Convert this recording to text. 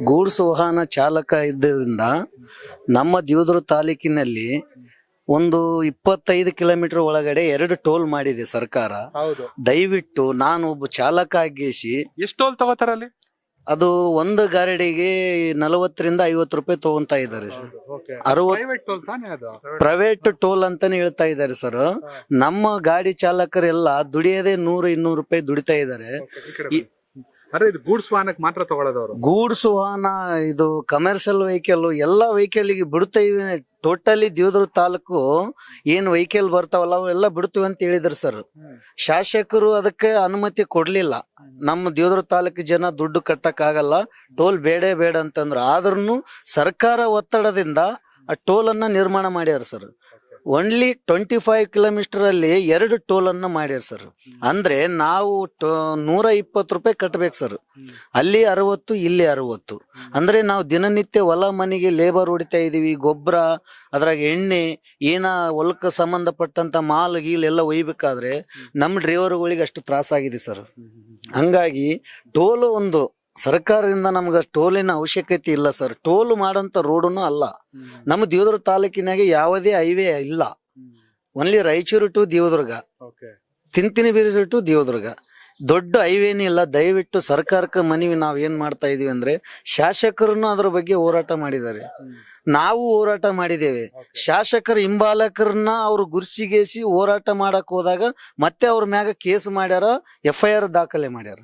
Goods ವಾಹನ ಚಾಲಕ ಇದ್ದರಿಂದ ನಮ್ಮ ದೇವದುರ್ಗ ತಾಲೂಕಿನಲ್ಲಿ ಒಂದು 25 ಕಿಲೋಮೀಟರ್ ಒಳಗಡೆ 2 ಟೋಲ್ ಮಾಡಿದೆ ಸರ್ಕಾರ. ಹೌದು. ದಯವಿಟ್ಟು ನಾನು ಒಬ್ಬ ಚಾಲಕ ಆಗಿಸಿ ಎಷ್ಟು ಟೋಲ್ ತಗೋತಾರ ಅಲ್ಲಿ? ಅದು ಒಂದು ಗಾಡಿಗೆ 40 ರಿಂದ 50 ರೂಪಾಯಿ ತಗೊಂತಾ ಇದ್ದಾರೆ ಸರ್. 60 ಪ್ರೈವೇಟ್ ಟೋಲ್ ತಾನೇ ಅದು? ಪ್ರೈವೇಟ್ ಟೋಲ್ ಅಂತಾನೆ ಹೇಳ್ತಾ ಇದ್ದಾರೆ ಸರ್. ನಮ್ಮ ಗಾಡಿ ಚಾಲಕರೆಲ್ಲ ದುಡಿಯೋದೇ 100-200 ರೂಪಾಯಿ ದುಡಿತಾ ಇದ್ದಾರೆ. ಅರೆ ಇದು ಗೂಡ್ಸ್ ವಾಹನಕ್ಕೆ ಮಾತ್ರ ತಗೊಳ್ಳೋದವ್ರು? ಗೂಡ್ಸ್ ವಾಹನ ಇದು ಕಮರ್ಷಿಯಲ್ ವೆಹಿಕಲ್ ಎಲ್ಲಾ ವೆಹಿಕಲ್ ಗೆ ಬಿಡುತ್ತೇವೆ. ಟೋಟಲಿ ದೇವದುರ್ಗ ತಾಲೂಕು ಏನ್ ವೆಹಿಕಲ್ ಬರ್ತಾವಲ್ಲ ಅವೆಲ್ಲ ಬಿಡ್ತೀವಿ ಅಂತ ಹೇಳಿದ್ರು ಸರ್. ಶಾಸಕರು ಅದಕ್ಕೆ ಅನುಮತಿ ಕೊಡ್ಲಿಲ್ಲ. ನಮ್ಮ ದೇವದುರ್ಗ ತಾಲೂಕು ಜನ ದುಡ್ಡು ಕಟ್ಟಕ್ ಆಗಲ್ಲ, ಟೋಲ್ ಬೇಡ ಅಂತಂದ್ರು. ಆದ್ರೂ ಸರ್ಕಾರ ಒತ್ತಡದಿಂದ ಆ ಟೋಲ್ ಅನ್ನ ನಿರ್ಮಾಣ ಮಾಡ್ಯಾರ ಸರ್. ಓನ್ಲಿ 25 ಕಿಲೋಮೀಟರ್ ಅಲ್ಲಿ 2 ಟೋಲ್ ಅನ್ನ ಮಾಡ್ಯಾರ ಸರ್. ಅಂದ್ರೆ ನಾವು 120 ರೂಪಾಯಿ ಕಟ್ಟಬೇಕು ಸರ್. ಅಲ್ಲಿ 60, ಇಲ್ಲಿ 60. ಅಂದ್ರೆ ನಾವು ದಿನನಿತ್ಯ ಹೊಲ ಮನೆಗೆ ಲೇಬರ್ ಹೊಡಿತಾ ಇದೀವಿ, ಗೊಬ್ಬರ, ಅದ್ರಾಗ ಎಣ್ಣೆ, ಏನ ಹೊಲಕ್ಕೆ ಸಂಬಂಧಪಟ್ಟಂತ ಮಾಲ್ ಗೀಲ್ ಎಲ್ಲ ಒಯ್ಬೇಕಾದ್ರೆ ನಮ್ಮ ಡ್ರೈವರ್ಗಳಿಗೆ ಅಷ್ಟು ತ್ರಾಸಾಗಿದೆ ಸರ್. ಹಂಗಾಗಿ ಟೋಲ್ ಒಂದು ಸರ್ಕಾರದಿಂದ ನಮ್ಗೆ ಟೋಲಿನ ಅವಶ್ಯಕತೆ ಇಲ್ಲ ಸರ್. ಟೋಲ್ ಮಾಡಂತ ರೋಡನು ಅಲ್ಲ. ನಮ್ಮ ದೇವದುರ್ಗ ತಾಲೂಕಿನಾಗೆ ಯಾವುದೇ ಹೈವೇ ಇಲ್ಲ. ಓನ್ಲಿ ರಾಯಚೂರು ಟು ದೇವದುರ್ಗ, ತಿಂತಿನಿ ಬೀರಿಸು ಟು ದೇವದುರ್ಗ, ದೊಡ್ಡ ಹೈವೇನೇ ಇಲ್ಲ. ದಯವಿಟ್ಟು ಸರ್ಕಾರಕ್ಕೆ ಮನವಿ ನಾವ್ ಏನ್ ಮಾಡ್ತಾ ಇದೀವಿ ಅಂದ್ರೆ, ಶಾಸಕರನ್ನು ಅದ್ರ ಬಗ್ಗೆ ಹೋರಾಟ ಮಾಡಿದ್ದಾರೆ, ನಾವು ಹೋರಾಟ ಮಾಡಿದ್ದೇವೆ. ಶಾಸಕರ ಹಿಂಬಾಲಕರನ್ನ ಅವ್ರು ಗುರ್ಸಿಗೇಸಿ ಹೋರಾಟ ಮಾಡಕ್ ಹೋದಾಗ ಮತ್ತೆ ಅವ್ರ ಮ್ಯಾಗ ಕೇಸ್ ಮಾಡ್ಯಾರ, FIR ದಾಖಲೆ ಮಾಡ್ಯಾರ.